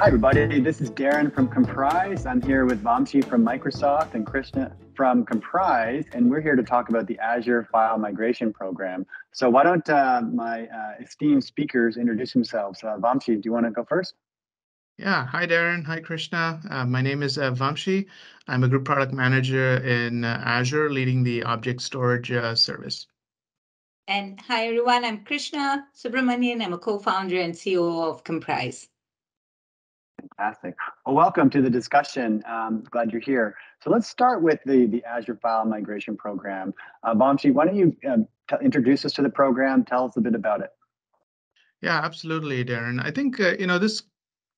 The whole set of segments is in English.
Hi, everybody. This is Darren from Komprise. I'm here with Vamshi from Microsoft and Krishna from Komprise, and we're here to talk about the Azure File Migration Program. So why don't my esteemed speakers introduce themselves? Vamshi, do you want to go first? Yeah, hi Darren, hi Krishna. My name is Vamshi. I'm a group product manager in Azure leading the object storage service. And hi everyone, I'm Krishna Subramanian. I'm a co-founder and COO of Komprise. Fantastic. Well, welcome to the discussion. Glad you're here. So let's start with the Azure File Migration Program. Vamshi, why don't you introduce us to the program? Tell us a bit about it. Yeah, absolutely, Darren. I think, this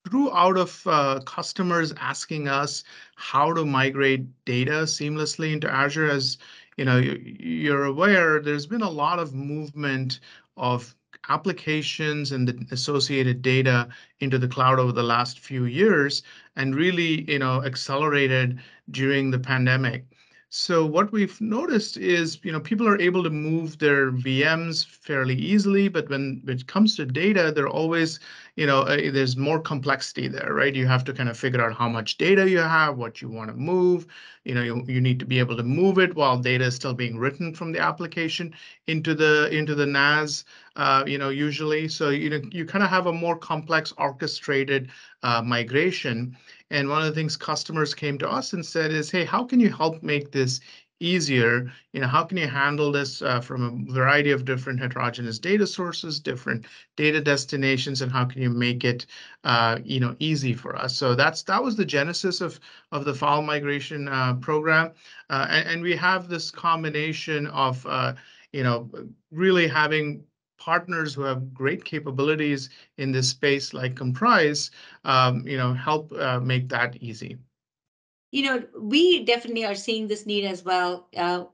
grew out of customers asking us how to migrate data seamlessly into Azure. As you're aware, there's been a lot of movement of applications and the associated data into the cloud over the last few years, and really, accelerated during the pandemic. So what we've noticed is, people are able to move their VMs fairly easily, but when it comes to data, they're always, there's more complexity there, right? You have to kind of figure out how much data you have, what you want to move. You need to be able to move it while data is still being written from the application into the NAS, usually. So, you kind of have a more complex orchestrated migration. And one of the things customers came to us and said is, hey, how can you help make this easier? How can you handle this from a variety of different heterogeneous data sources, different data destinations, and how can you make it, easy for us? So that was the genesis of the file migration program, and we have this combination of, really having partners who have great capabilities in this space like Komprise, help make that easy. We definitely are seeing this need as well.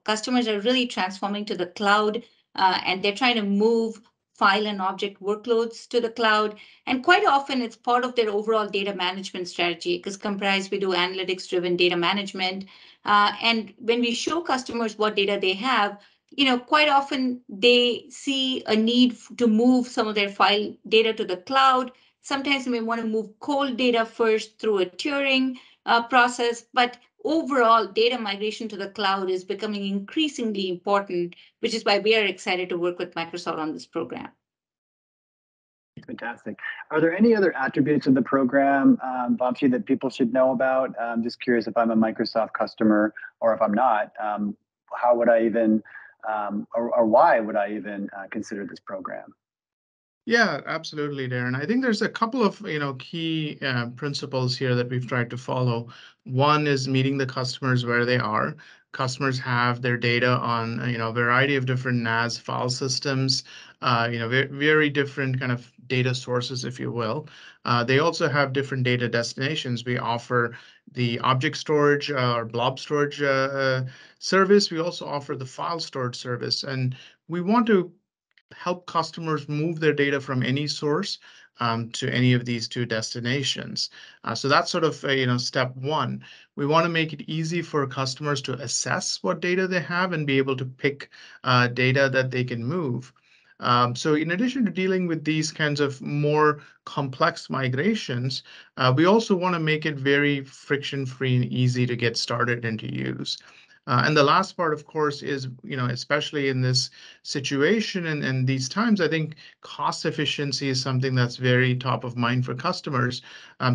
Customers are really transforming to the cloud, and they're trying to move file and object workloads to the cloud. And quite often it's part of their overall data management strategy, because Komprise, we do analytics-driven data management. And when we show customers what data they have, quite often they see a need to move some of their file data to the cloud. Sometimes they may want to move cold data first through a tiering process, but overall data migration to the cloud is becoming increasingly important, which is why we are excited to work with Microsoft on this program. Fantastic. Are there any other attributes of the program, Vamshi, that people should know about? I'm just curious if I'm a Microsoft customer or if I'm not, how would I even, or why would I even consider this program? Yeah, absolutely, Darren. I think there's a couple of key principles here that we've tried to follow. One is meeting the customers where they are. Customers have their data on a variety of different NAS file systems, very different kind of data sources, if you will. They also have different data destinations. We offer the object storage or blob storage service. We also offer the file storage service, and we want to help customers move their data from any source to any of these two destinations. So that's sort of step one. We want to make it easy for customers to assess what data they have and be able to pick data that they can move. So in addition to dealing with these kinds of more complex migrations, we also want to make it very friction-free and easy to get started and to use. And the last part, of course, is, especially in this situation and these times, I think cost efficiency is something that's very top of mind for customers.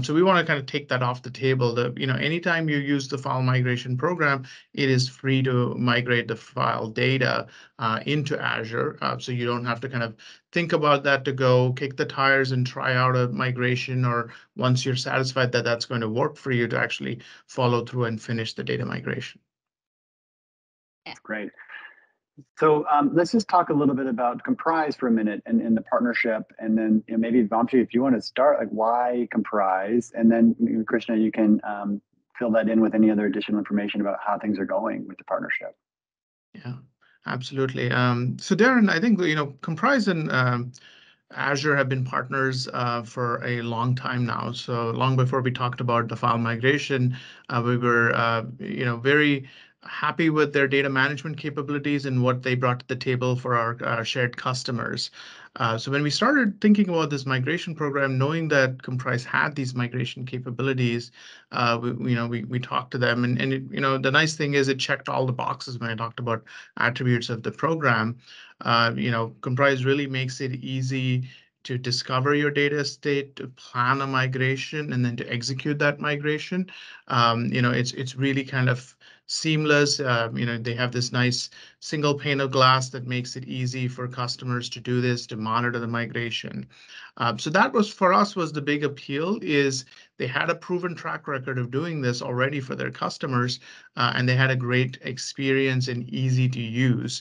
So we want to kind of take that off the table. That, anytime you use the file migration program, it is free to migrate the file data into Azure. So you don't have to kind of think about that to go kick the tires and try out a migration, or once you're satisfied that that's going to work for you, to actually follow through and finish the data migration. That's great. So let's just talk a little bit about Komprise for a minute and the partnership, and then maybe Vamshi, if you want to start, like why Komprise, and then Krishna, you can fill that in with any other additional information about how things are going with the partnership. Yeah, absolutely. So Darren, I think Komprise and Azure have been partners for a long time now. So long before we talked about the file migration, we were very happy with their data management capabilities and what they brought to the table for our shared customers. So when we started thinking about this migration program, knowing that Komprise had these migration capabilities, we talked to them, and the nice thing is it checked all the boxes when I talked about attributes of the program. Komprise really makes it easy to discover your data state, to plan a migration, and then to execute that migration. It's really kind of seamless. They have this nice single pane of glass that makes it easy for customers to do this, to monitor the migration. So that was, for us, was the big appeal, is they had a proven track record of doing this already for their customers, and they had a great experience and easy to use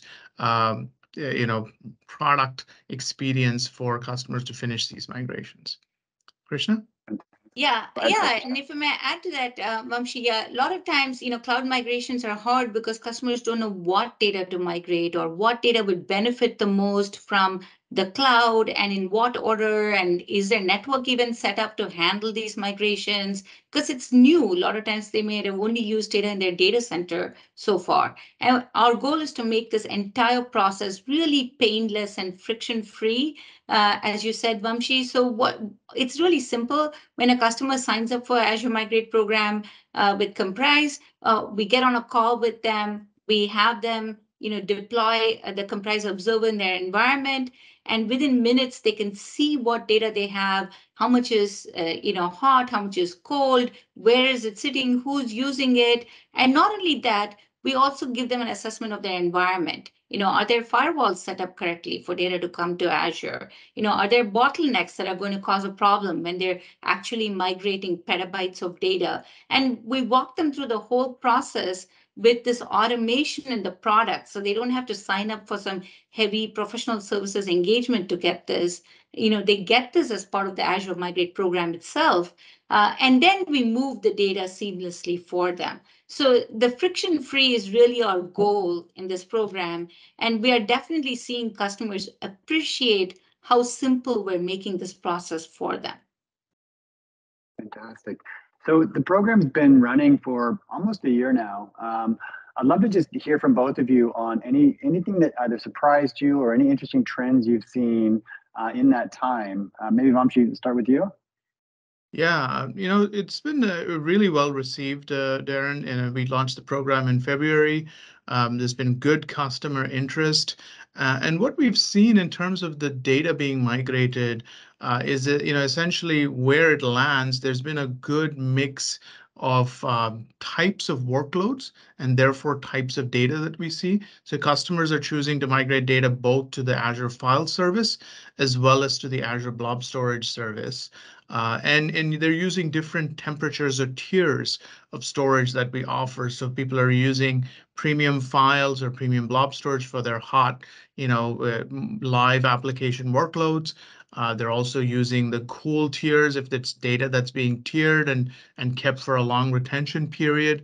product experience for customers to finish these migrations. Krishna? Yeah, and if I may add to that, Vamshi, a lot of times, cloud migrations are hard because customers don't know what data to migrate or what data would benefit the most from the cloud and in what order, and is their network even set up to handle these migrations? Because it's new. A lot of times they may have only used data in their data center so far. And our goal is to make this entire process really painless and friction-free, as you said, Vamshi. So it's really simple. When a customer signs up for Azure Migrate program with Komprise, we get on a call with them. We have them, deploy the Komprise Observer in their environment, and within minutes they can see what data they have, how much is hot, how much is cold, where is it sitting, who's using it, and not only that, we also give them an assessment of their environment. Are their firewalls set up correctly for data to come to Azure? Are there bottlenecks that are going to cause a problem when they're actually migrating petabytes of data? And we walk them through the whole process with this automation in the product, so they don't have to sign up for some heavy professional services engagement to get this. They get this as part of the Azure Migrate program itself, and then we move the data seamlessly for them. So the friction-free is really our goal in this program, and we are definitely seeing customers appreciate how simple we're making this process for them. Fantastic. So the program's been running for almost a year now. I'd love to just hear from both of you on anything that either surprised you or any interesting trends you've seen in that time. Maybe Vamshi, start with you. Yeah, it's been really well received, Darren. And we launched the program in February. There's been good customer interest. And what we've seen in terms of the data being migrated is that, essentially where it lands, there's been a good mix of types of workloads and therefore types of data that we see. So customers are choosing to migrate data both to the Azure File Service as well as to the Azure Blob Storage Service. And they're using different temperatures or tiers of storage that we offer. So people are using premium files or premium blob storage for their hot, live application workloads. They're also using the cool tiers if it's data that's being tiered and kept for a long retention period.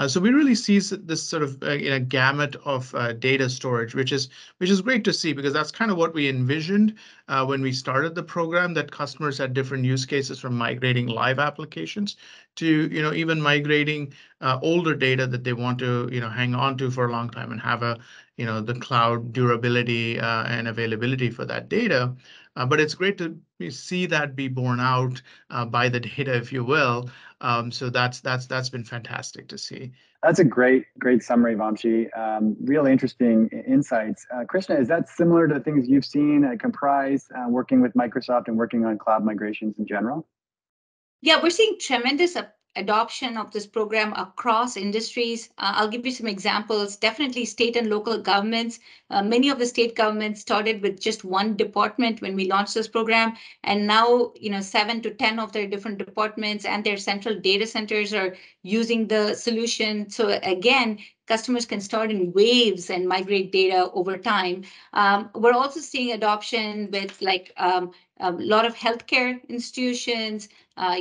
So we really see this sort of gamut of data storage, which is great to see, because that's kind of what we envisioned when we started the program, that customers had different use cases, from migrating live applications to even migrating older data that they want to hang on to for a long time and have the cloud durability and availability for that data. But it's great to see that be borne out by the data, if you will. So that's been fantastic to see. That's a great summary, Vamshi. Really interesting insights. Krishna, is that similar to things you've seen at Komprise, working with Microsoft and working on cloud migrations in general? Yeah, we're seeing tremendous adoption of this program across industries. I'll give you some examples. Definitely state and local governments. Many of the state governments started with just one department when we launched this program. And now, 7 to 10 of their different departments and their central data centers are using the solution. So again, customers can start in waves and migrate data over time. We're also seeing adoption with a lot of healthcare institutions,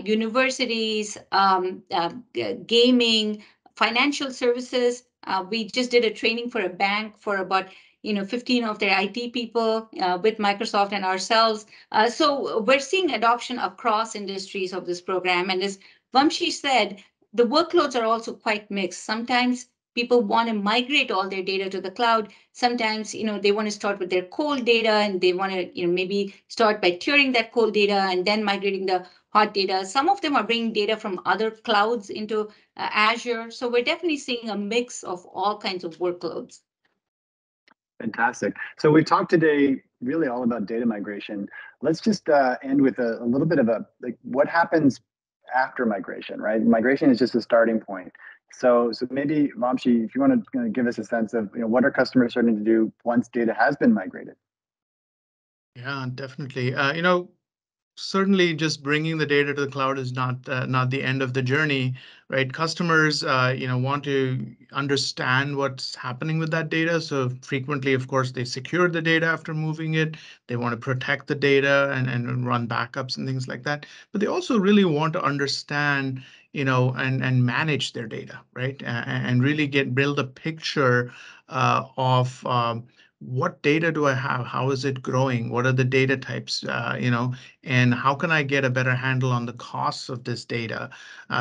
universities, gaming, financial services. We just did a training for a bank for about 15 of their IT people with Microsoft and ourselves. So we're seeing adoption across industries of this program. And as Vamshi said, the workloads are also quite mixed. Sometimes people want to migrate all their data to the cloud. Sometimes, they want to start with their cold data, and they want to, maybe start by tiering that cold data and then migrating the hot data. Some of them are bringing data from other clouds into Azure. So we're definitely seeing a mix of all kinds of workloads. Fantastic. So we talked today really all about data migration. Let's just end with a little bit of what happens after migration, right? Migration is just a starting point. So maybe Vamshi, if you want to give us a sense of what are customers starting to do once data has been migrated? Yeah, definitely. Certainly, just bringing the data to the cloud is not the end of the journey, right? Customers, want to understand what's happening with that data. So frequently, of course, they secure the data after moving it. They want to protect the data and run backups and things like that. But they also really want to understand, and manage their data, right? And really build a picture of what data do I have? How is it growing? What are the data types? And how can I get a better handle on the costs of this data?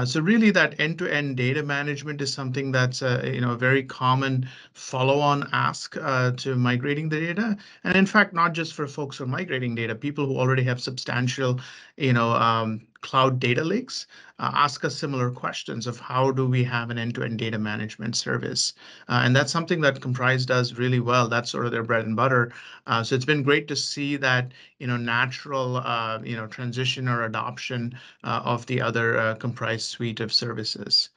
So really that end-to-end data management is something that's a very common follow-on ask to migrating the data. And in fact, not just for folks who are migrating data, people who already have substantial, cloud data lakes ask us similar questions of how do we have an end-to-end data management service? And that's something that Komprise does really well. That's sort of their bread and butter. So it's been great to see that, natural, transition or adoption of the other Komprise suite of services.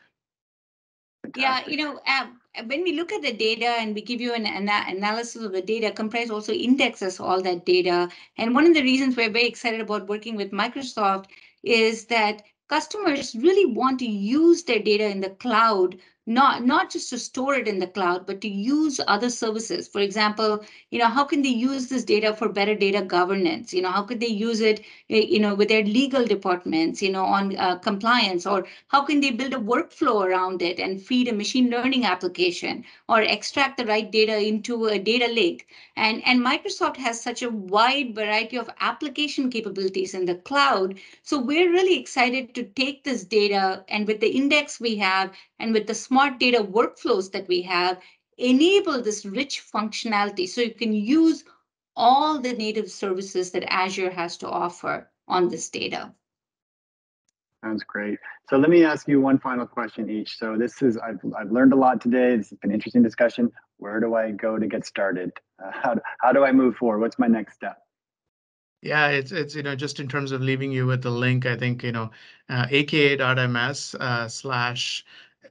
Fantastic. Yeah, when we look at the data and we give you an analysis of the data, Komprise also indexes all that data. And one of the reasons we're very excited about working with Microsoft is that customers really want to use their data in the cloud, not just to store it in the cloud, but to use other services. For example, how can they use this data for better data governance? How could they use it, with their legal departments, on compliance, or how can they build a workflow around it and feed a machine learning application or extract the right data into a data lake? And Microsoft has such a wide variety of application capabilities in the cloud. So we're really excited to take this data, and with the index we have and with the smart data workflows that we have, enable this rich functionality so you can use all the native services that Azure has to offer on this data. Sounds great. So let me ask you one final question each. So I've learned a lot today. This has been an interesting discussion. Where do I go to get started? How do I move forward? What's my next step? Yeah, it's just in terms of leaving you with the link, I think aka.ms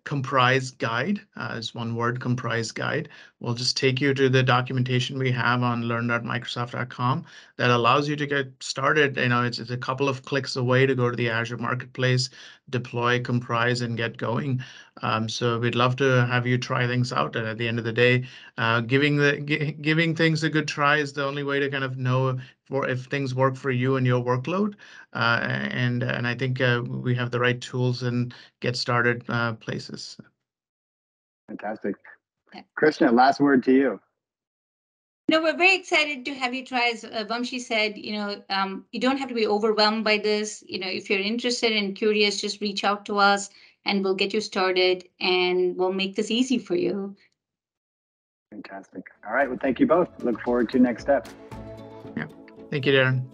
/Komprise guide is one word, Komprise guide. We'll just take you to the documentation we have on learn.microsoft.com that allows you to get started. It's a couple of clicks away to go to the Azure Marketplace, deploy Komprise, and get going. So we'd love to have you try things out. And at the end of the day, giving things a good try is the only way to kind of know if things work for you and your workload. And I think we have the right tools and get started places. Fantastic. Krishna, last word to you. No, we're very excited to have you try. As Vamshi said, you don't have to be overwhelmed by this. If you're interested and curious, just reach out to us and we'll get you started and we'll make this easy for you. Fantastic. All right. Well, thank you both. Look forward to next step. Yeah. Thank you, Darren.